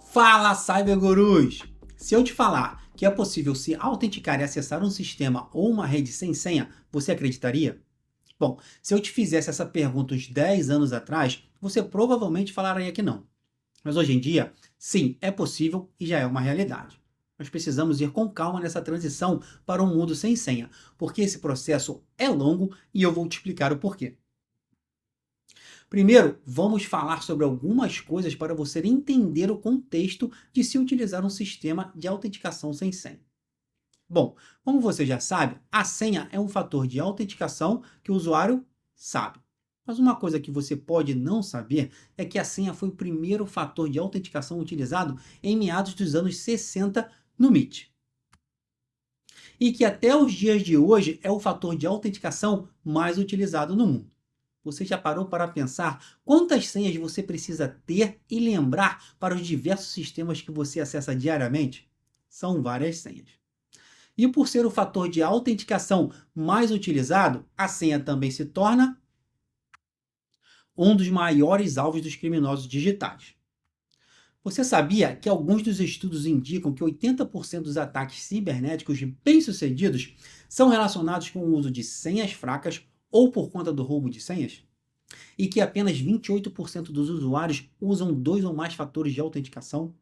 Fala, Cybergurus! Se eu te falar que é possível se autenticar e acessar um sistema ou uma rede sem senha, você acreditaria? Bom, se eu te fizesse essa pergunta uns 10 anos atrás, você provavelmente falaria que não. Mas hoje em dia, sim, é possível e já é uma realidade. Nós precisamos ir com calma nessa transição para um mundo sem senha, porque esse processo é longo e eu vou te explicar o porquê. Primeiro, vamos falar sobre algumas coisas para você entender o contexto de se utilizar um sistema de autenticação sem senha. Bom, como você já sabe, a senha é um fator de autenticação que o usuário sabe. Mas uma coisa que você pode não saber é que a senha foi o primeiro fator de autenticação utilizado em meados dos anos 60 no MIT. E que até os dias de hoje é o fator de autenticação mais utilizado no mundo. Você já parou para pensar quantas senhas você precisa ter e lembrar para os diversos sistemas que você acessa diariamente? São várias senhas. E por ser o fator de autenticação mais utilizado, a senha também se torna um dos maiores alvos dos criminosos digitais. Você sabia que alguns dos estudos indicam que 80% dos ataques cibernéticos bem-sucedidos são relacionados com o uso de senhas fracas ou por conta do roubo de senhas? E que apenas 28% dos usuários usam dois ou mais fatores de autenticação?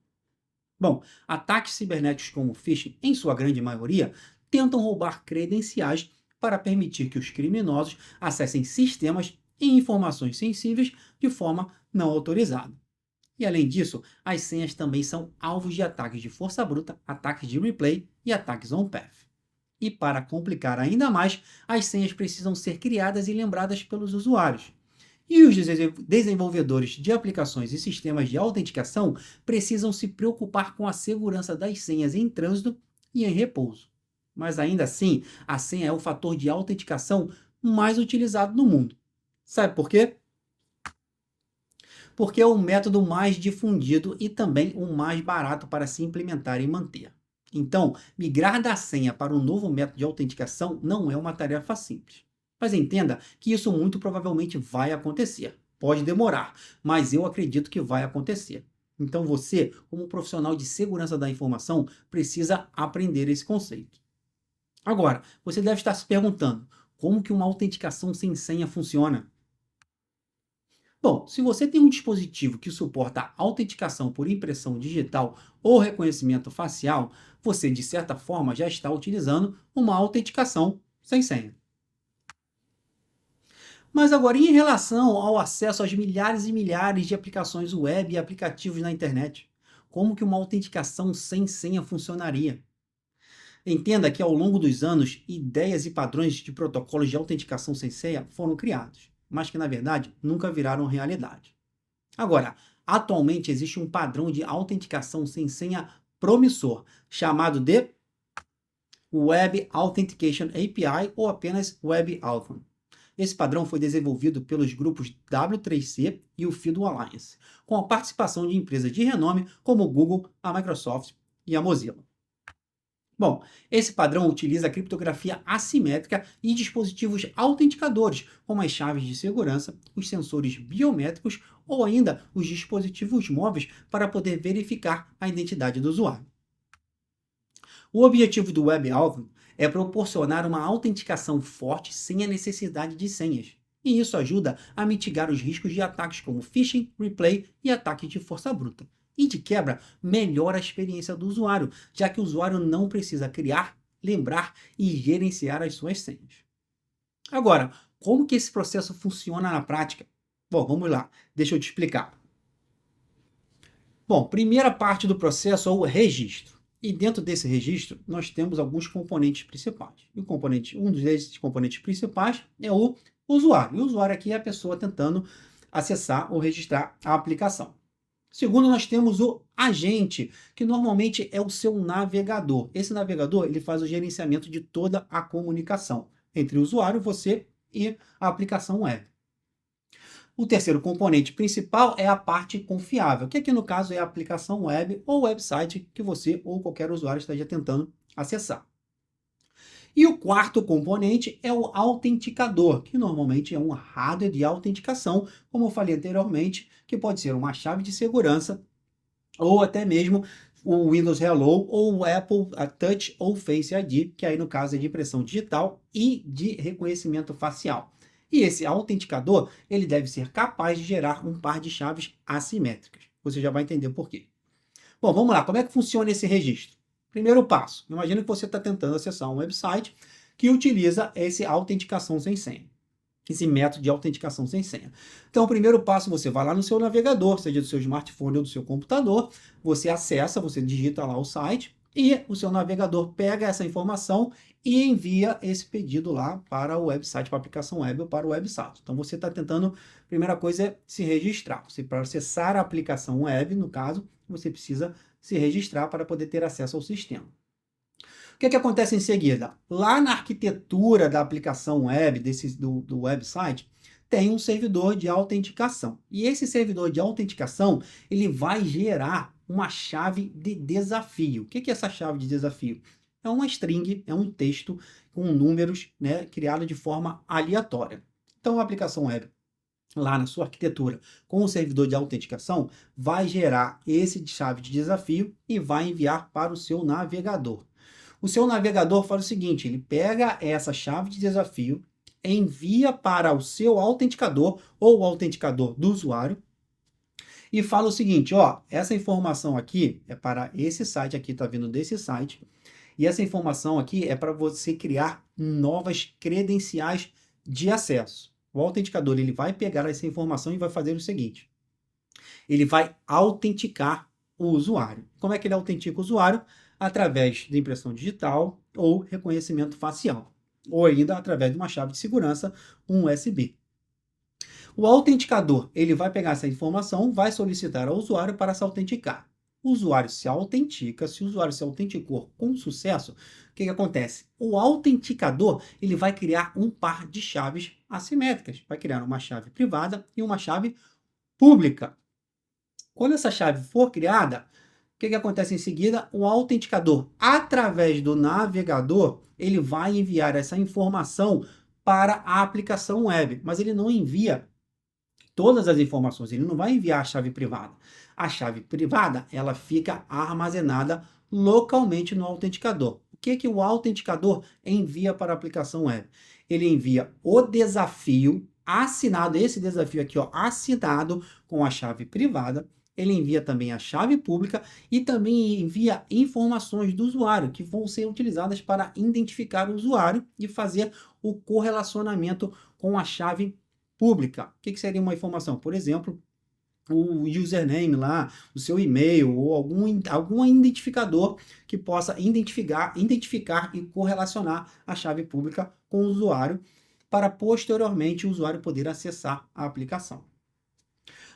Bom, ataques cibernéticos como o phishing, em sua grande maioria, tentam roubar credenciais para permitir que os criminosos acessem sistemas e informações sensíveis de forma não autorizada. E além disso, as senhas também são alvos de ataques de força bruta, ataques de replay e ataques on-path. E para complicar ainda mais, as senhas precisam ser criadas e lembradas pelos usuários. E os desenvolvedores de aplicações e sistemas de autenticação precisam se preocupar com a segurança das senhas em trânsito e em repouso. Mas ainda assim, a senha é o fator de autenticação mais utilizado no mundo. Sabe por quê? Porque é o método mais difundido e também o mais barato para se implementar e manter. Então, migrar da senha para um novo método de autenticação não é uma tarefa simples. Mas entenda que isso muito provavelmente vai acontecer. Pode demorar, mas eu acredito que vai acontecer. Então você, como profissional de segurança da informação, precisa aprender esse conceito. Agora, você deve estar se perguntando, como que uma autenticação sem senha funciona? Bom, se você tem um dispositivo que suporta autenticação por impressão digital ou reconhecimento facial, você de certa forma já está utilizando uma autenticação sem senha. Mas agora, em relação ao acesso às milhares e milhares de aplicações web e aplicativos na internet, como que uma autenticação sem senha funcionaria? Entenda que ao longo dos anos, ideias e padrões de protocolos de autenticação sem senha foram criados, mas que na verdade nunca viraram realidade. Agora, atualmente existe um padrão de autenticação sem senha promissor, chamado de Web Authentication API ou apenas WebAuthn. Esse padrão foi desenvolvido pelos grupos W3C e o FIDO Alliance, com a participação de empresas de renome como o Google, a Microsoft e a Mozilla. Bom, esse padrão utiliza a criptografia assimétrica e dispositivos autenticadores, como as chaves de segurança, os sensores biométricos ou ainda os dispositivos móveis para poder verificar a identidade do usuário. O objetivo do WebAuthn é proporcionar uma autenticação forte sem a necessidade de senhas. E isso ajuda a mitigar os riscos de ataques como phishing, replay e ataques de força bruta. E de quebra, melhora a experiência do usuário, já que o usuário não precisa criar, lembrar e gerenciar as suas senhas. Agora, como que esse processo funciona na prática? Bom, vamos lá, deixa eu te explicar. Bom, primeira parte do processo é o registro. E dentro desse registro, nós temos alguns componentes principais. E um desses componentes principais é o usuário. E o usuário aqui é a pessoa tentando acessar ou registrar a aplicação. Segundo, nós temos o agente, que normalmente é o seu navegador. Esse navegador ele faz o gerenciamento de toda a comunicação entre o usuário, você e a aplicação web. O terceiro componente principal é a parte confiável, que aqui no caso é a aplicação web ou website que você ou qualquer usuário esteja tentando acessar. E o quarto componente é o autenticador, que normalmente é um hardware de autenticação, como eu falei anteriormente, que pode ser uma chave de segurança ou até mesmo o Windows Hello ou o Apple Touch ou Face ID, que aí no caso é de impressão digital e de reconhecimento facial. E esse autenticador, ele deve ser capaz de gerar um par de chaves assimétricas. Você já vai entender por quê. Bom, vamos lá. Como é que funciona esse registro? Primeiro passo. Imagina que você está tentando acessar um website que utiliza essa autenticação sem senha. Esse método de autenticação sem senha. Então, o primeiro passo, você vai lá no seu navegador, seja do seu smartphone ou do seu computador, você acessa, você digita lá o site e o seu navegador pega essa informação e envia esse pedido lá para o website, para a aplicação web ou para o website. Então, você está tentando, a primeira coisa é se registrar. Você, para acessar a aplicação web, no caso, você precisa se registrar para poder ter acesso ao sistema. O que acontece em seguida? Lá na arquitetura da aplicação web, do website, tem um servidor de autenticação. E esse servidor de autenticação, ele vai gerar uma chave de desafio. O que é essa chave de desafio? É uma string, é um texto com números, né, criado de forma aleatória. Então, a aplicação web, lá na sua arquitetura, com o servidor de autenticação, vai gerar esse chave de desafio e vai enviar para o seu navegador. O seu navegador faz o seguinte, ele pega essa chave de desafio, envia para o seu autenticador ou o autenticador do usuário e fala o seguinte, ó, essa informação aqui é para esse site aqui, tá vindo desse site, e essa informação aqui é para você criar novas credenciais de acesso. O autenticador, ele vai pegar essa informação e vai fazer o seguinte, ele vai autenticar o usuário. Como é que ele autentica o usuário? Através de impressão digital ou reconhecimento facial, ou ainda através de uma chave de segurança, um USB. O autenticador, ele vai pegar essa informação, vai solicitar ao usuário para se autenticar. O usuário se autentica, se o usuário se autenticou com sucesso, o que acontece? O autenticador, ele vai criar um par de chaves assimétricas, vai criar uma chave privada e uma chave pública. Quando essa chave for criada, o que acontece em seguida? O autenticador, através do navegador, ele vai enviar essa informação para a aplicação web, mas ele não envia todas as informações, ele não vai enviar a chave privada. A chave privada, ela fica armazenada localmente no autenticador. O que o autenticador envia para a aplicação web? Ele envia o desafio assinado, esse desafio aqui, ó, assinado com a chave privada. Ele envia também a chave pública e também envia informações do usuário que vão ser utilizadas para identificar o usuário e fazer o correlacionamento com a chave pública. O que seria uma informação? Por exemplo, o username lá, o seu e-mail ou algum identificador que possa identificar e correlacionar a chave pública com o usuário para posteriormente o usuário poder acessar a aplicação.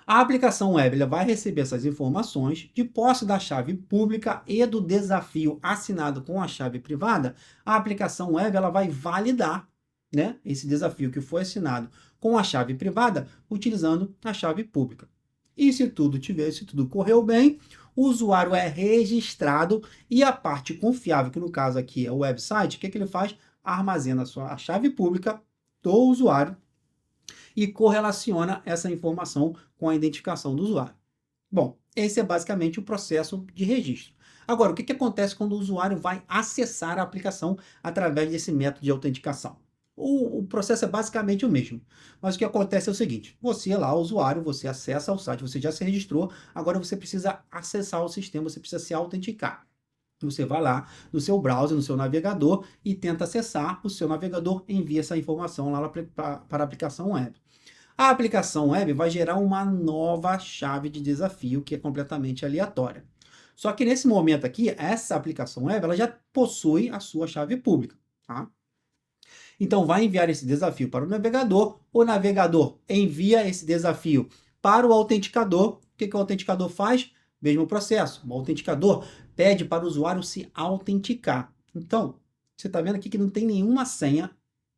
A aplicação web ela vai receber essas informações de posse da chave pública e do desafio assinado com a chave privada. A aplicação web ela vai validar, né, esse desafio que foi assinado com a chave privada utilizando a chave pública. E se tudo correu bem, o usuário é registrado e a parte confiável, que no caso aqui é o website, o que ele faz? Armazena a chave pública do usuário e correlaciona essa informação com a identificação do usuário. Bom, esse é basicamente o processo de registro. Agora, o que acontece quando o usuário vai acessar a aplicação através desse método de autenticação? O processo é basicamente o mesmo, mas o que acontece é o seguinte, você lá, usuário, você acessa o site, você já se registrou, agora você precisa acessar o sistema, você precisa se autenticar. Você vai lá no seu browser, no seu navegador e tenta acessar, o seu navegador envia essa informação lá para a aplicação web. A aplicação web vai gerar uma nova chave de desafio que é completamente aleatória. Só que nesse momento aqui, essa aplicação web ela já possui a sua chave pública, tá? Então vai enviar esse desafio para o navegador envia esse desafio para o autenticador. O que o autenticador faz? Mesmo processo. O autenticador pede para o usuário se autenticar. Então, você está vendo aqui que não tem nenhuma senha,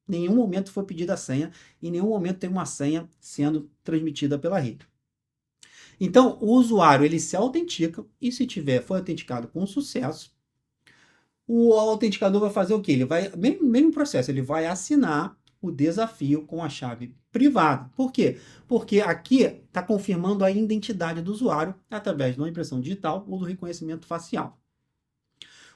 em nenhum momento foi pedida a senha, em nenhum momento tem uma senha sendo transmitida pela rede. Então, o usuário ele se autentica e se foi autenticado com sucesso, o autenticador vai fazer o quê? Ele vai, mesmo processo, ele vai assinar o desafio com a chave privada. Por quê? Porque aqui está confirmando a identidade do usuário através de uma impressão digital ou do reconhecimento facial.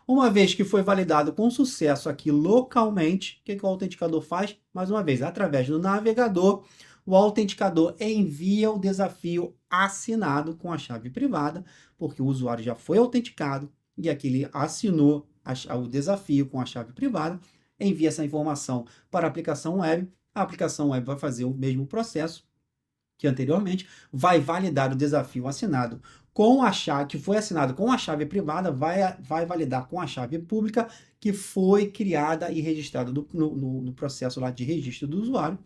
Uma vez que foi validado com sucesso aqui localmente, o que o autenticador faz? Mais uma vez, através do navegador, o autenticador envia o desafio assinado com a chave privada, porque o usuário já foi autenticado e aqui ele assinou o desafio com a chave privada, envia essa informação para a aplicação web vai fazer o mesmo processo que anteriormente, vai validar o desafio assinado com a chave, que foi assinado com a chave privada, vai validar com a chave pública, que foi criada e registrada no processo lá de registro do usuário.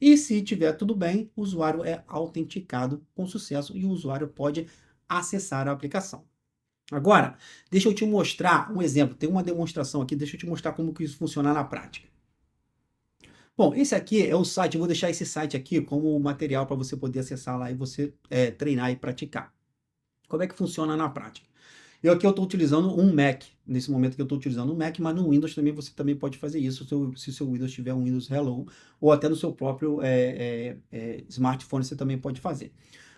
E se tiver tudo bem, o usuário é autenticado com sucesso e o usuário pode acessar a aplicação. Agora, deixa eu te mostrar um exemplo. Tem uma demonstração aqui, deixa eu te mostrar como que isso funciona na prática. Bom, esse aqui é o site, eu vou deixar esse site aqui como material para você poder acessar lá e você treinar e praticar. Como é que funciona na prática? Aqui eu estou utilizando um Mac, nesse momento que eu estou utilizando um Mac, mas no Windows também você também pode fazer isso, se o seu Windows tiver um Windows Hello, ou até no seu próprio smartphone você também pode fazer.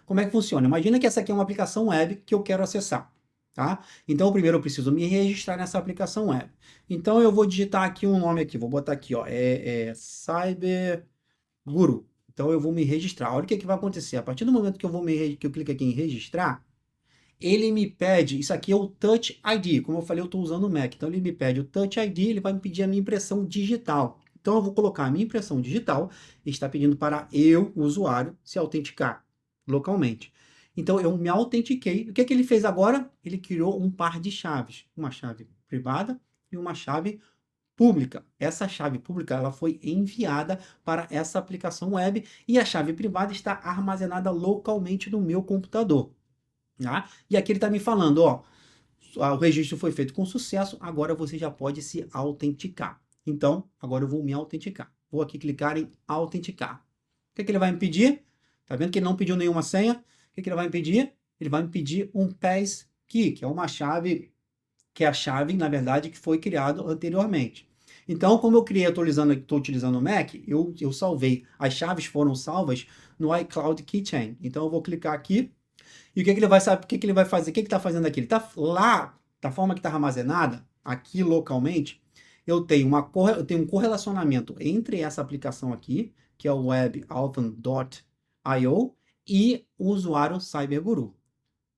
Como é que funciona? Imagina que essa aqui é uma aplicação web que eu quero acessar. Tá? Então, primeiro eu preciso me registrar nessa aplicação web. Então, eu vou digitar aqui um nome aqui, vou botar aqui, ó, Cyber Guru. Então, eu vou me registrar. Olha o que vai acontecer. A partir do momento que eu clico aqui em registrar, ele me pede, isso aqui é o Touch ID, como eu falei, eu estou usando o Mac, então ele me pede o Touch ID, ele vai me pedir a minha impressão digital. Então, eu vou colocar a minha impressão digital, ele está pedindo para eu, o usuário, se autenticar localmente. Então, eu me autentiquei. O que ele fez agora? Ele criou um par de chaves. Uma chave privada e uma chave pública. Essa chave pública ela foi enviada para essa aplicação web e a chave privada está armazenada localmente no meu computador. Tá? E aqui ele está me falando, ó, o registro foi feito com sucesso, agora você já pode se autenticar. Então, agora eu vou me autenticar. Vou aqui clicar em autenticar. O que ele vai me pedir? Tá vendo que ele não pediu nenhuma senha? O que ele vai me pedir? Ele vai me pedir um passkey, que é uma chave, que é a chave, na verdade, que foi criado anteriormente. Então, como eu criei, estou utilizando o Mac, eu salvei. As chaves foram salvas no iCloud Keychain. Então, eu vou clicar aqui. E o que ele vai saber? O que ele vai fazer? O que ele está fazendo aqui? Ele está lá, da forma que está armazenada, aqui localmente, eu tenho um correlacionamento entre essa aplicação aqui, que é o WebAuthn.io, e o usuário CyberGuru.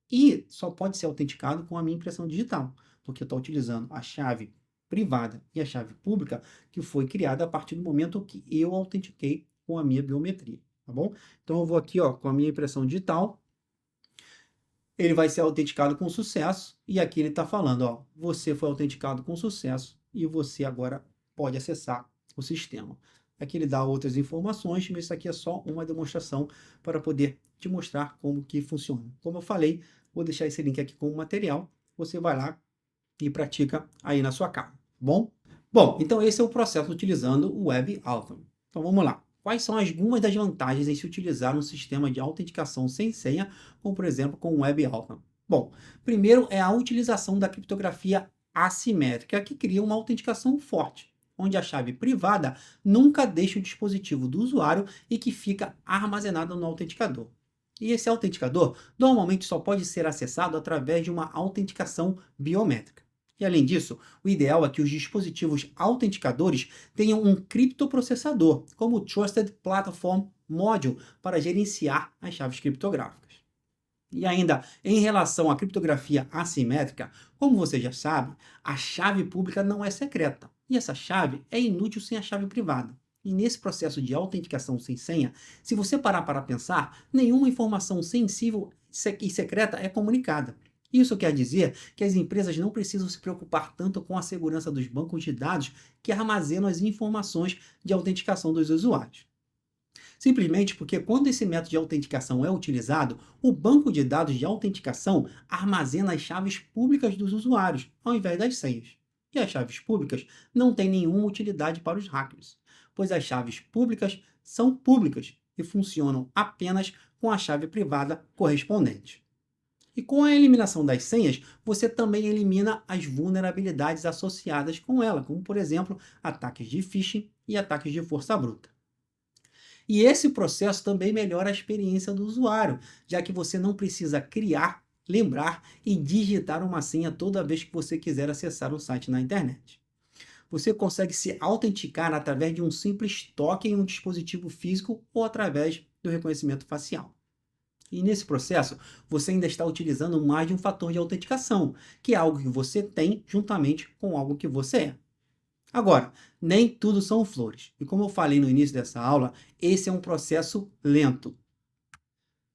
E só pode ser autenticado com a minha impressão digital, porque eu estou utilizando a chave privada e a chave pública que foi criada a partir do momento que eu autentiquei com a minha biometria, tá bom? Então eu vou aqui, ó, com a minha impressão digital, ele vai ser autenticado com sucesso, e aqui ele está falando, ó, você foi autenticado com sucesso e você agora pode acessar o sistema. Aqui ele dá outras informações, mas isso aqui é só uma demonstração para poder te mostrar como que funciona. Como eu falei, vou deixar esse link aqui como material, você vai lá e pratica aí na sua casa, bom? Bom, então esse é o processo utilizando o WebAuthn. Então vamos lá. Quais são algumas das vantagens em se utilizar um sistema de autenticação sem senha, como por exemplo com o WebAuthn? Bom, primeiro é a utilização da criptografia assimétrica, que cria uma autenticação forte, onde a chave privada nunca deixa o dispositivo do usuário e que fica armazenada no autenticador. E esse autenticador normalmente só pode ser acessado através de uma autenticação biométrica. E além disso, o ideal é que os dispositivos autenticadores tenham um criptoprocessador, como o Trusted Platform Module, para gerenciar as chaves criptográficas. E ainda, em relação à criptografia assimétrica, como você já sabe, a chave pública não é secreta, e essa chave é inútil sem a chave privada. E nesse processo de autenticação sem senha, se você parar para pensar, nenhuma informação sensível e secreta é comunicada. Isso quer dizer que as empresas não precisam se preocupar tanto com a segurança dos bancos de dados que armazenam as informações de autenticação dos usuários. Simplesmente porque quando esse método de autenticação é utilizado, o banco de dados de autenticação armazena as chaves públicas dos usuários, ao invés das senhas. E as chaves públicas não têm nenhuma utilidade para os hackers, pois as chaves públicas são públicas e funcionam apenas com a chave privada correspondente. E com a eliminação das senhas, você também elimina as vulnerabilidades associadas com ela, como por exemplo, ataques de phishing e ataques de força bruta. E esse processo também melhora a experiência do usuário, já que você não precisa criar, lembrar e digitar uma senha toda vez que você quiser acessar um site na internet. Você consegue se autenticar através de um simples toque em um dispositivo físico ou através do reconhecimento facial. E nesse processo, você ainda está utilizando mais de um fator de autenticação, que é algo que você tem juntamente com algo que você é. Agora, nem tudo são flores. E como eu falei no início dessa aula, esse é um processo lento.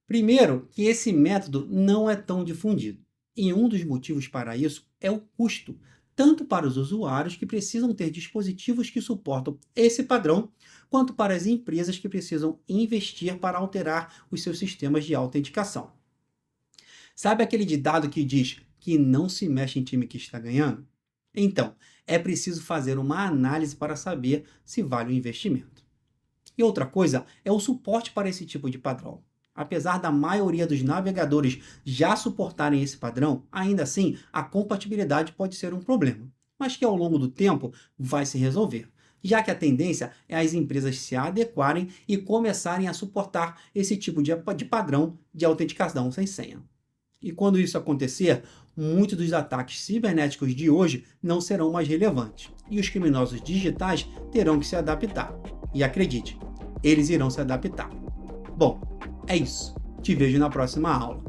Primeiro, que esse método não é tão difundido. E um dos motivos para isso é o custo, tanto para os usuários que precisam ter dispositivos que suportam esse padrão, quanto para as empresas que precisam investir para alterar os seus sistemas de autenticação. Sabe aquele ditado que diz que não se mexe em time que está ganhando? Então, é preciso fazer uma análise para saber se vale o investimento. E outra coisa é o suporte para esse tipo de padrão. Apesar da maioria dos navegadores já suportarem esse padrão, ainda assim a compatibilidade pode ser um problema, mas que ao longo do tempo vai se resolver, já que a tendência é as empresas se adequarem e começarem a suportar esse tipo de padrão de autenticação sem senha. E quando isso acontecer, muitos dos ataques cibernéticos de hoje não serão mais relevantes, e os criminosos digitais terão que se adaptar. E acredite, eles irão se adaptar. Bom, é isso. Te vejo na próxima aula.